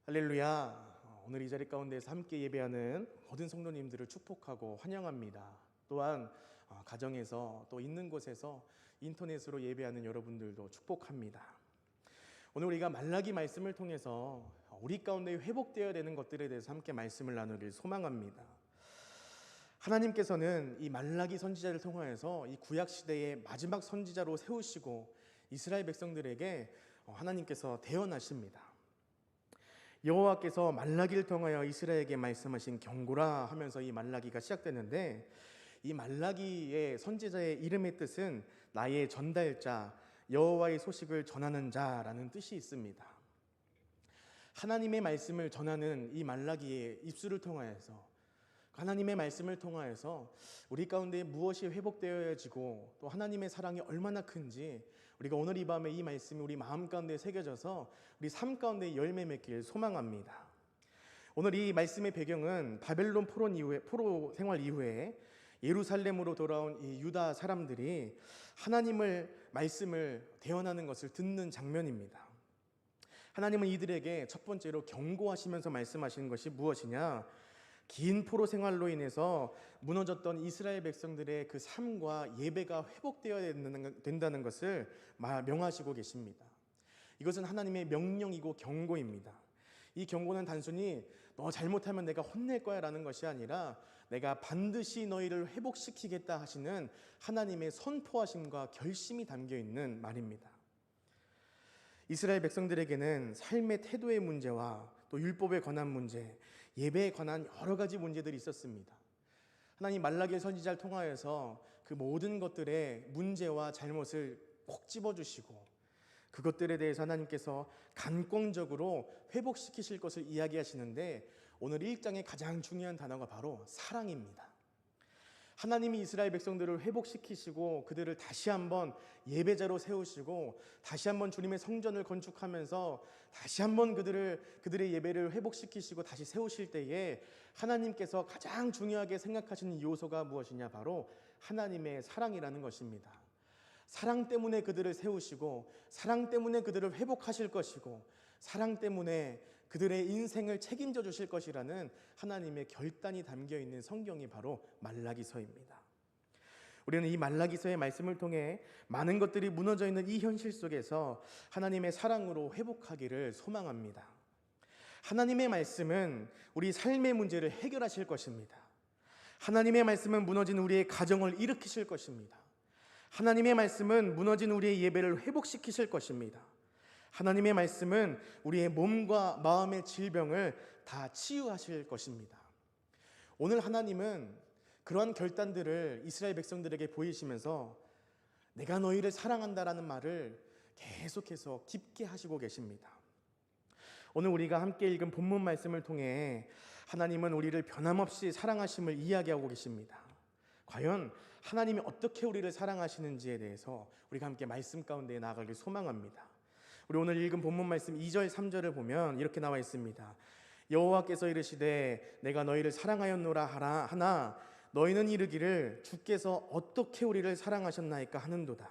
할렐루야. 오늘 이 자리 가운데에서 함께 예배하는 모든 성도님들을 축복하고 환영합니다. 또한 가정에서 또 있는 곳에서 인터넷으로 예배하는 여러분들도 축복합니다. 오늘 우리가 말라기 말씀을 통해서 우리 가운데 회복되어야 되는 것들에 대해서 함께 말씀을 나누길 소망합니다. 하나님께서는 이 말라기 선지자를 통하여서 이 구약 시대의 마지막 선지자로 세우시고 이스라엘 백성들에게 하나님께서 대언하십니다. 여호와께서 말라기를 통하여 이스라엘에게 말씀하신 경고라 하면서 이 말라기가 시작되는데, 이 말라기의 선지자의 이름의 뜻은 나의 전달자, 여호와의 소식을 전하는 자라는 뜻이 있습니다. 하나님의 말씀을 전하는 이 말라기의 입술을 통하여서, 하나님의 말씀을 통하여서 우리 가운데 무엇이 회복되어야지고 또 하나님의 사랑이 얼마나 큰지 우리가 오늘 이 밤에 이 말씀이 우리 마음 가운데 새겨져서 우리 삶 가운데 열매 맺길 소망합니다. 오늘 이 말씀의 배경은 바벨론 포로 생활 이후에 예루살렘으로 돌아온 이 유다 사람들이 하나님을 말씀을 대언하는 것을 듣는 장면입니다. 하나님은 이들에게 첫 번째로 경고하시면서 말씀하시는 것이 무엇이냐? 긴 포로 생활로 인해서 무너졌던 이스라엘 백성들의 그 삶과 예배가 회복되어야 된다는 것을 명하시고 계십니다. 이것은 하나님의 명령이고 경고입니다. 이 경고는 단순히 너 잘못하면 내가 혼낼 거야 라는 것이 아니라 내가 반드시 너희를 회복시키겠다 하시는 하나님의 선포하심과 결심이 담겨 있는 말입니다. 이스라엘 백성들에게는 삶의 태도의 문제와 또 율법에 관한 문제, 예배에 관한 여러 가지 문제들이 있었습니다. 하나님 말라기 선지자를 통하여서 그 모든 것들의 문제와 잘못을 꼭 집어주시고 그것들에 대해서 하나님께서 간권적으로 회복시키실 것을 이야기하시는데, 오늘 1장의 가장 중요한 단어가 바로 사랑입니다. 하나님이 이스라엘 백성들을 회복시키시고 그들을 다시 한번 예배자로 세우시고 다시 한번 주님의 성전을 건축하면서 다시 한번 그들의 예배를 회복시키시고 다시 세우실 때에 하나님께서 가장 중요하게 생각하시는 요소가 무엇이냐? 바로 하나님의 사랑이라는 것입니다. 사랑 때문에 그들을 세우시고 사랑 때문에 그들을 회복하실 것이고 사랑 때문에 그들의 인생을 책임져 주실 것이라는 하나님의 결단이 담겨 있는 성경이 바로 말라기서입니다. 우리는 이 말라기서의 말씀을 통해 많은 것들이 무너져 있는 이 현실 속에서 하나님의 사랑으로 회복하기를 소망합니다. 하나님의 말씀은 우리 삶의 문제를 해결하실 것입니다. 하나님의 말씀은 무너진 우리의 가정을 일으키실 것입니다. 하나님의 말씀은 무너진 우리의 예배를 회복시키실 것입니다. 하나님의 말씀은 우리의 몸과 마음의 질병을 다 치유하실 것입니다. 오늘 하나님은 그러한 결단들을 이스라엘 백성들에게 보이시면서 내가 너희를 사랑한다라는 말을 계속해서 깊게 하시고 계십니다. 오늘 우리가 함께 읽은 본문 말씀을 통해 하나님은 우리를 변함없이 사랑하심을 이야기하고 계십니다. 과연 하나님이 어떻게 우리를 사랑하시는지에 대해서 우리가 함께 말씀 가운데 나아가길 소망합니다. 우리 오늘 읽은 본문 말씀 2절 3절을 보면 이렇게 나와 있습니다. 여호와께서 이르시되 내가 너희를 사랑하였노라 하나 너희는 이르기를 주께서 어떻게 우리를 사랑하셨나이까 하는도다.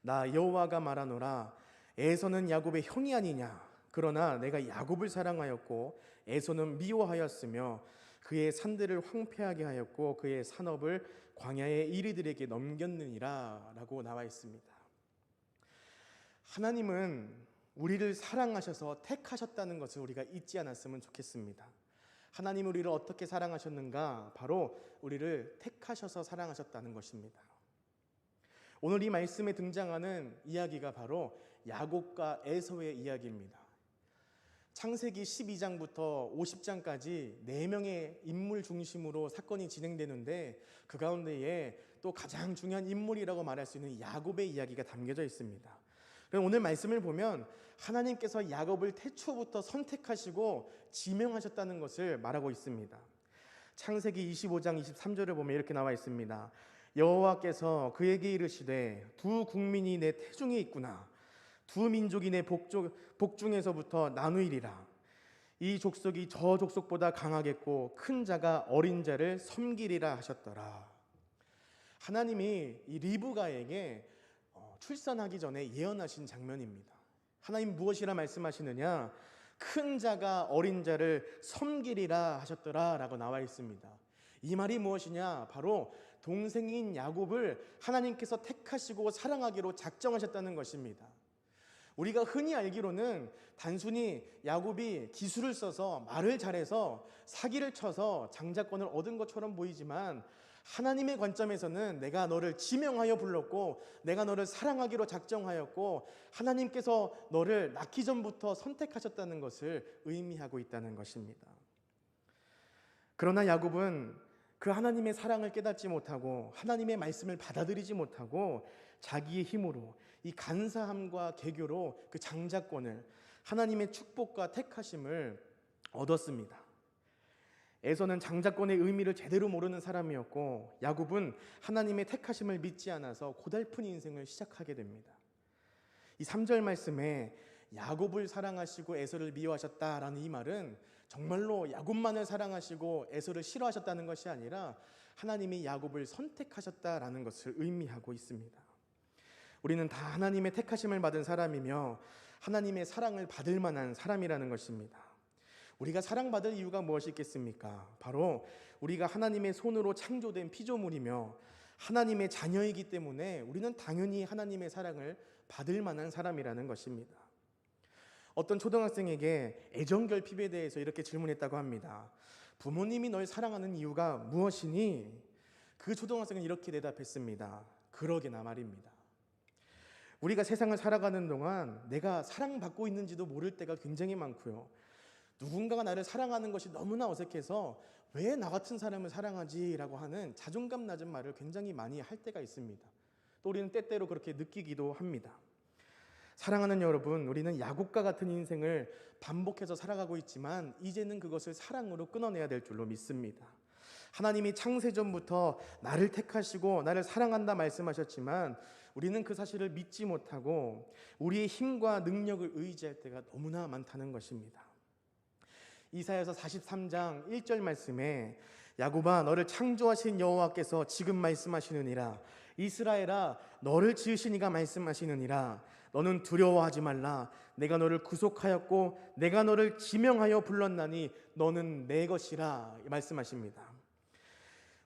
나 여호와가 말하노라 에서는 야곱의 형이 아니냐. 그러나 내가 야곱을 사랑하였고 에서는 미워하였으며 그의 산들을 황폐하게 하였고 그의 산업을 광야의 이리들에게 넘겼느니라 라고 나와 있습니다. 하나님은 우리를 사랑하셔서 택하셨다는 것을 우리가 잊지 않았으면 좋겠습니다. 하나님은 우리를 어떻게 사랑하셨는가? 바로 우리를 택하셔서 사랑하셨다는 것입니다. 오늘 이 말씀에 등장하는 이야기가 바로 야곱과 에서의 이야기입니다. 창세기 12장부터 50장까지 4명의 인물 중심으로 사건이 진행되는데 그 가운데에 또 가장 중요한 인물이라고 말할 수 있는 야곱의 이야기가 담겨져 있습니다. 오늘 말씀을 보면 하나님께서 야곱을 태초부터 선택하시고 지명하셨다는 것을 말하고 있습니다. 창세기 25장 23절을 보면 이렇게 나와 있습니다. 여호와께서 그에게 이르시되 두 국민이 내 태중에 있구나. 두 민족이 내 복중에서부터 나누이리라. 이 족속이 저 족속보다 강하겠고 큰 자가 어린 자를 섬기리라 하셨더라. 하나님이 이 리브가에게 출산하기 전에 예언하신 장면입니다. 하나님 무엇이라 말씀하시느냐? 큰 자가 어린 자를 섬기리라 하셨더라라고 나와 있습니다. 이 말이 무엇이냐? 바로 동생인 야곱을 하나님께서 택하시고 사랑하기로 작정하셨다는 것입니다. 우리가 흔히 알기로는 단순히 야곱이 기술을 써서 말을 잘해서 사기를 쳐서 장자권을 얻은 것처럼 보이지만, 하나님의 관점에서는 내가 너를 지명하여 불렀고 내가 너를 사랑하기로 작정하였고 하나님께서 너를 낳기 전부터 선택하셨다는 것을 의미하고 있다는 것입니다. 그러나 야곱은 그 하나님의 사랑을 깨닫지 못하고 하나님의 말씀을 받아들이지 못하고 자기의 힘으로 이 간사함과 개교로 그 장자권을, 하나님의 축복과 택하심을 얻었습니다. 에서는 장자권의 의미를 제대로 모르는 사람이었고 야곱은 하나님의 택하심을 믿지 않아서 고달픈 인생을 시작하게 됩니다. 이 3절 말씀에 야곱을 사랑하시고 에서를 미워하셨다라는 이 말은 정말로 야곱만을 사랑하시고 에서를 싫어하셨다는 것이 아니라 하나님이 야곱을 선택하셨다라는 것을 의미하고 있습니다. 우리는 다 하나님의 택하심을 받은 사람이며 하나님의 사랑을 받을 만한 사람이라는 것입니다. 우리가 사랑받을 이유가 무엇이 있겠습니까? 바로 우리가 하나님의 손으로 창조된 피조물이며 하나님의 자녀이기 때문에 우리는 당연히 하나님의 사랑을 받을 만한 사람이라는 것입니다. 어떤 초등학생에게 애정결핍에 대해서 이렇게 질문했다고 합니다. 부모님이 널 사랑하는 이유가 무엇이니? 그 초등학생은 이렇게 대답했습니다. 그러게나 말입니다. 우리가 세상을 살아가는 동안 내가 사랑받고 있는지도 모를 때가 굉장히 많고요. 누군가가 나를 사랑하는 것이 너무나 어색해서 왜 나 같은 사람을 사랑하지? 라고 하는 자존감 낮은 말을 굉장히 많이 할 때가 있습니다. 또 우리는 때때로 그렇게 느끼기도 합니다. 사랑하는 여러분, 우리는 야곱과 같은 인생을 반복해서 살아가고 있지만 이제는 그것을 사랑으로 끊어내야 될 줄로 믿습니다. 하나님이 창세전부터 나를 택하시고 나를 사랑한다 말씀하셨지만 우리는 그 사실을 믿지 못하고 우리의 힘과 능력을 의지할 때가 너무나 많다는 것입니다. 이사야서 43장 1절 말씀에 야곱아 너를 창조하신 여호와께서 지금 말씀하시느니라. 이스라엘아 너를 지으신 이가 말씀하시느니라. 너는 두려워하지 말라. 내가 너를 구속하였고 내가 너를 지명하여 불렀나니 너는 내 것이라 말씀하십니다.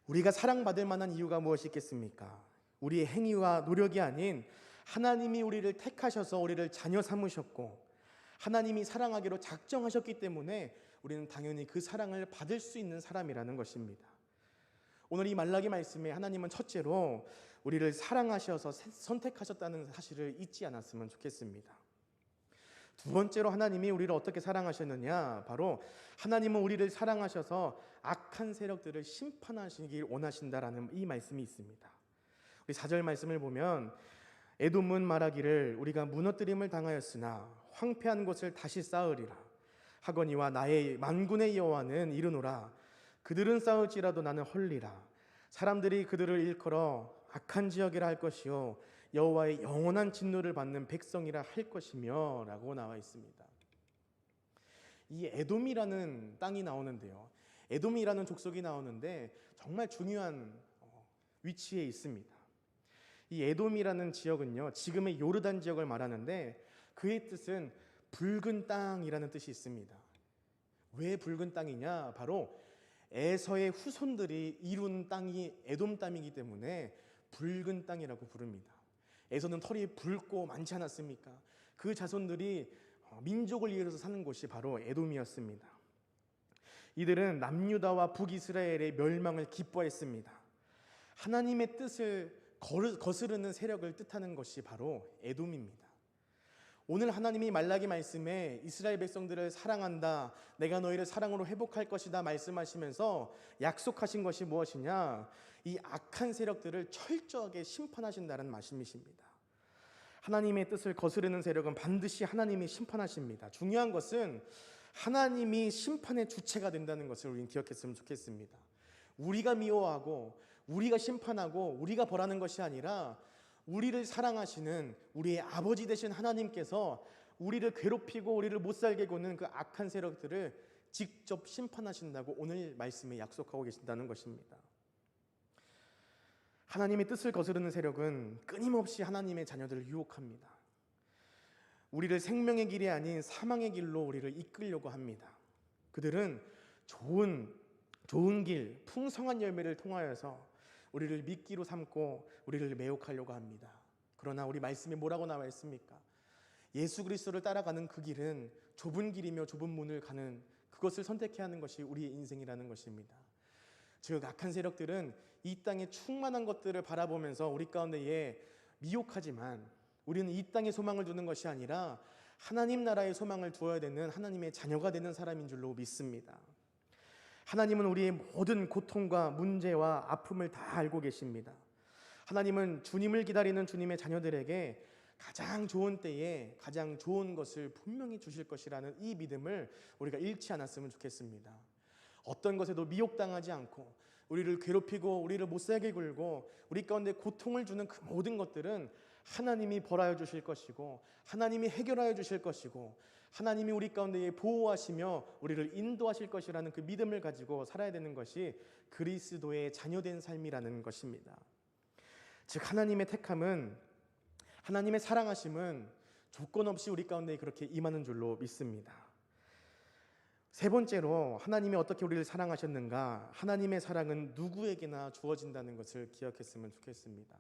우리가 사랑받을 만한 이유가 무엇이 있겠습니까? 우리의 행위와 노력이 아닌 하나님이 우리를 택하셔서 우리를 자녀 삼으셨고 하나님이 사랑하기로 작정하셨기 때문에 우리는 당연히 그 사랑을 받을 수 있는 사람이라는 것입니다. 오늘 이 말라기 말씀에 하나님은 첫째로 우리를 사랑하셔서 선택하셨다는 사실을 잊지 않았으면 좋겠습니다. 두 번째로 하나님이 우리를 어떻게 사랑하셨느냐? 바로 하나님은 우리를 사랑하셔서 악한 세력들을 심판하시길 원하신다라는 이 말씀이 있습니다. 우리 4절 말씀을 보면 에돔은 말하기를 우리가 무너뜨림을 당하였으나 황폐한 곳을 다시 쌓으리라. 하거니와 나의 만군의 여호와는 이르노라. 그들은 싸울지라도 나는 헐리라. 사람들이 그들을 일컬어 악한 지역이라 할 것이요 여호와의 영원한 진노를 받는 백성이라 할 것이며 라고 나와 있습니다. 이 에돔이라는 땅이 나오는데요, 에돔이라는 족속이 나오는데 정말 중요한 위치에 있습니다. 이 에돔이라는 지역은요 지금의 요르단 지역을 말하는데 그의 뜻은 붉은 땅이라는 뜻이 있습니다. 왜 붉은 땅이냐? 바로 에서의 후손들이 이룬 땅이 에돔 땅이기 때문에 붉은 땅이라고 부릅니다. 에서는 털이 붉고 많지 않았습니까? 그 자손들이 민족을 이루어서 사는 곳이 바로 에돔이었습니다. 이들은 남유다와 북이스라엘의 멸망을 기뻐했습니다. 하나님의 뜻을 거스르는 세력을 뜻하는 것이 바로 에돔입니다. 오늘 하나님이 말라기 말씀에 이스라엘 백성들을 사랑한다, 내가 너희를 사랑으로 회복할 것이다 말씀하시면서 약속하신 것이 무엇이냐? 이 악한 세력들을 철저하게 심판하신다는 말씀이십니다. 하나님의 뜻을 거스르는 세력은 반드시 하나님이 심판하십니다. 중요한 것은 하나님이 심판의 주체가 된다는 것을 우리는 기억했으면 좋겠습니다. 우리가 미워하고 우리가 심판하고 우리가 벌하는 것이 아니라 우리를 사랑하시는 우리의 아버지 되신 하나님께서 우리를 괴롭히고 우리를 못살게 구는 그 악한 세력들을 직접 심판하신다고 오늘 말씀에 약속하고 계신다는 것입니다. 하나님의 뜻을 거스르는 세력은 끊임없이 하나님의 자녀들을 유혹합니다. 우리를 생명의 길이 아닌 사망의 길로 우리를 이끌려고 합니다. 그들은 좋은 길, 풍성한 열매를 통하여서 우리를 미끼로 삼고 우리를 매혹하려고 합니다. 그러나 우리 말씀에 뭐라고 나와 있습니까? 예수 그리스도를 따라가는 그 길은 좁은 길이며 좁은 문을 가는 그것을 선택해야 하는 것이 우리의 인생이라는 것입니다. 즉 악한 세력들은 이 땅의 충만한 것들을 바라보면서 우리 가운데에 미혹하지만 우리는 이 땅에 소망을 두는 것이 아니라 하나님 나라의 소망을 두어야 되는 하나님의 자녀가 되는 사람인 줄로 믿습니다. 하나님은 우리의 모든 고통과 문제와 아픔을 다 알고 계십니다. 하나님은 주님을 기다리는 주님의 자녀들에게 가장 좋은 때에 가장 좋은 것을 분명히 주실 것이라는 이 믿음을 우리가 잃지 않았으면 좋겠습니다. 어떤 것에도 미혹당하지 않고 우리를 괴롭히고 우리를 못살게 굴고 우리 가운데 고통을 주는 그 모든 것들은 하나님이 벌하여 주실 것이고 하나님이 해결하여 주실 것이고 하나님이 우리 가운데 보호하시며 우리를 인도하실 것이라는 그 믿음을 가지고 살아야 되는 것이 그리스도의 자녀된 삶이라는 것입니다. 즉 하나님의 택함은 하나님의 사랑하심은 조건 없이 우리 가운데 그렇게 임하는 줄로 믿습니다. 세 번째로 하나님이 어떻게 우리를 사랑하셨는가? 하나님의 사랑은 누구에게나 주어진다는 것을 기억했으면 좋겠습니다.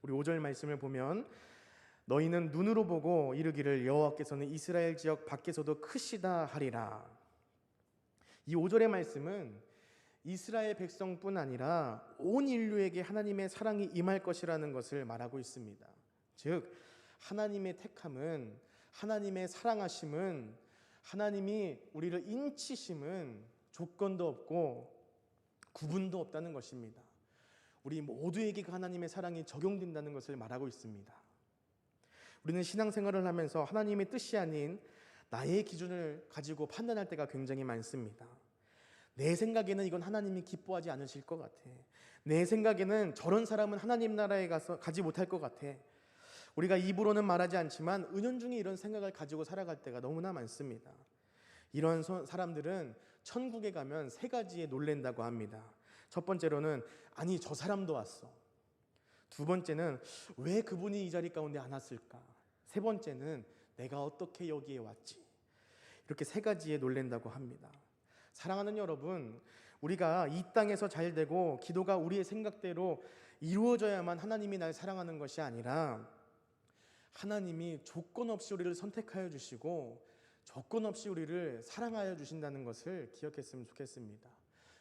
우리 5절 말씀을 보면 너희는 눈으로 보고 이르기를 여호와께서는 이스라엘 지역 밖에서도 크시다 하리라. 이 5절의 말씀은 이스라엘 백성뿐 아니라 온 인류에게 하나님의 사랑이 임할 것이라는 것을 말하고 있습니다. 즉 하나님의 택함은 하나님의 사랑하심은 하나님이 우리를 인치심은 조건도 없고 구분도 없다는 것입니다. 우리 모두에게 그 하나님의 사랑이 적용된다는 것을 말하고 있습니다. 우리는 신앙생활을 하면서 하나님의 뜻이 아닌 나의 기준을 가지고 판단할 때가 굉장히 많습니다. 내 생각에는 이건 하나님이 기뻐하지 않으실 것 같아. 내 생각에는 저런 사람은 하나님 나라에 가지 못할 것 같아. 우리가 입으로는 말하지 않지만 은연중에 이런 생각을 가지고 살아갈 때가 너무나 많습니다. 이런 사람들은 천국에 가면 세 가지에 놀랜다고 합니다. 첫 번째로는 아니 저 사람도 왔어. 두 번째는 왜 그분이 이 자리 가운데 안 왔을까? 세 번째는 내가 어떻게 여기에 왔지? 이렇게 세 가지에 놀랜다고 합니다. 사랑하는 여러분, 우리가 이 땅에서 잘 되고 기도가 우리의 생각대로 이루어져야만 하나님이 날 사랑하는 것이 아니라 하나님이 조건 없이 우리를 선택하여 주시고 조건 없이 우리를 사랑하여 주신다는 것을 기억했으면 좋겠습니다.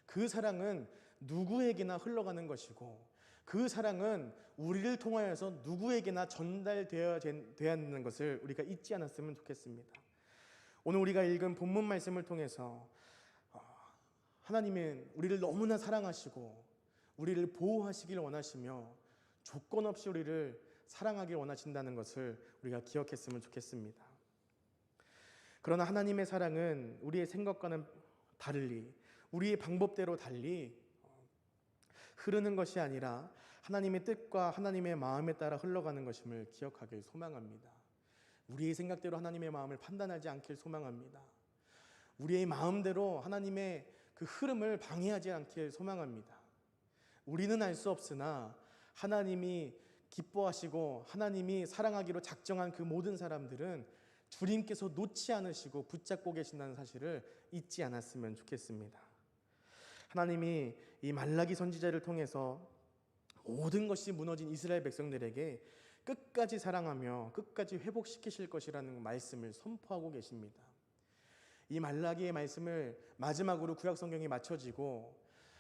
그 사랑은 누구에게나 흘러가는 것이고 그 사랑은 우리를 통하여서 누구에게나 전달되어야 하는 것을 우리가 잊지 않았으면 좋겠습니다. 오늘 우리가 읽은 본문 말씀을 통해서 하나님은 우리를 너무나 사랑하시고 우리를 보호하시길 원하시며 조건 없이 우리를 사랑하길 원하신다는 것을 우리가 기억했으면 좋겠습니다. 그러나 하나님의 사랑은 우리의 생각과는 달리 우리의 방법대로 달리 흐르는 것이 아니라 하나님의 뜻과 하나님의 마음에 따라 흘러가는 것임을 기억하길 소망합니다. 우리의 생각대로 하나님의 마음을 판단하지 않길 소망합니다. 우리의 마음대로 하나님의 그 흐름을 방해하지 않길 소망합니다. 우리는 알 수 없으나 하나님이 기뻐하시고 하나님이 사랑하기로 작정한 그 모든 사람들은 주님께서 놓지 않으시고 붙잡고 계신다는 사실을 잊지 않았으면 좋겠습니다. 하나님이 이 말라기 선지자를 통해서 모든 것이 무너진 이스라엘 백성들에게 끝까지 사랑하며 끝까지 회복시키실 것이라는 말씀을 선포하고 계십니다. 이 말라기의 말씀을 마지막으로 구약 성경이 맞춰지고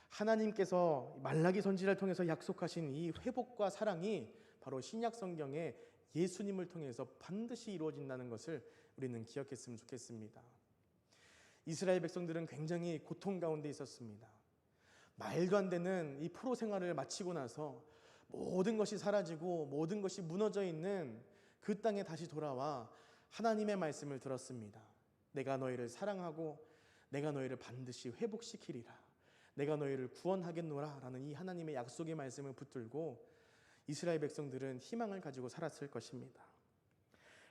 하나님께서 말라기 선지자를 통해서 약속하신 이 회복과 사랑이 바로 신약 성경의 예수님을 통해서 반드시 이루어진다는 것을 우리는 기억했으면 좋겠습니다. 이스라엘 백성들은 굉장히 고통 가운데 있었습니다. 말도 안 되는 이 포로 생활을 마치고 나서 모든 것이 사라지고 모든 것이 무너져 있는 그 땅에 다시 돌아와 하나님의 말씀을 들었습니다. 내가 너희를 사랑하고 내가 너희를 반드시 회복시키리라. 내가 너희를 구원하겠노라 라는 이 하나님의 약속의 말씀을 붙들고 이스라엘 백성들은 희망을 가지고 살았을 것입니다.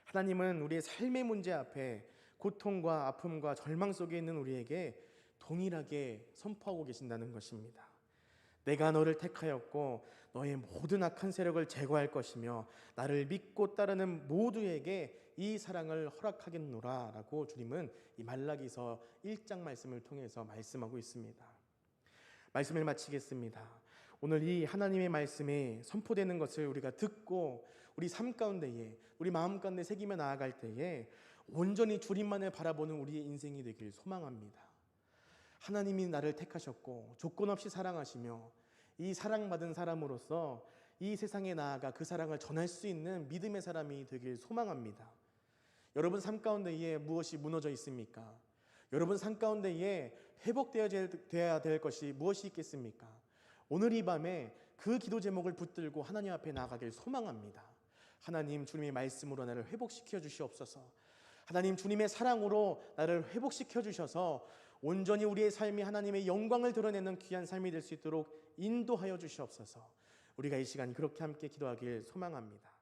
하나님은 우리의 삶의 문제 앞에 고통과 아픔과 절망 속에 있는 우리에게 동일하게 선포하고 계신다는 것입니다. 내가 너를 택하였고 너의 모든 악한 세력을 제거할 것이며 나를 믿고 따르는 모두에게 이 사랑을 허락하겠노라라고 주님은 이 말라기서 1장 말씀을 통해서 말씀하고 있습니다. 말씀을 마치겠습니다. 오늘 이 하나님의 말씀이 선포되는 것을 우리가 듣고 우리 삶 가운데에, 우리 마음 가운데 새기며 나아갈 때에 온전히 주님만을 바라보는 우리의 인생이 되길 소망합니다. 하나님이 나를 택하셨고 조건 없이 사랑하시며 이 사랑받은 사람으로서 이 세상에 나아가 그 사랑을 전할 수 있는 믿음의 사람이 되길 소망합니다. 여러분 삶 가운데에 무엇이 무너져 있습니까? 여러분 삶 가운데에 회복되어야 될 것이 무엇이 있겠습니까? 오늘 이 밤에 그 기도 제목을 붙들고 하나님 앞에 나아가길 소망합니다. 하나님, 주님의 말씀으로 나를 회복시켜 주시옵소서. 하나님, 주님의 사랑으로 나를 회복시켜 주셔서 온전히 우리의 삶이 하나님의 영광을 드러내는 귀한 삶이 될 수 있도록 인도하여 주시옵소서. 우리가 이 시간 그렇게 함께 기도하길 소망합니다.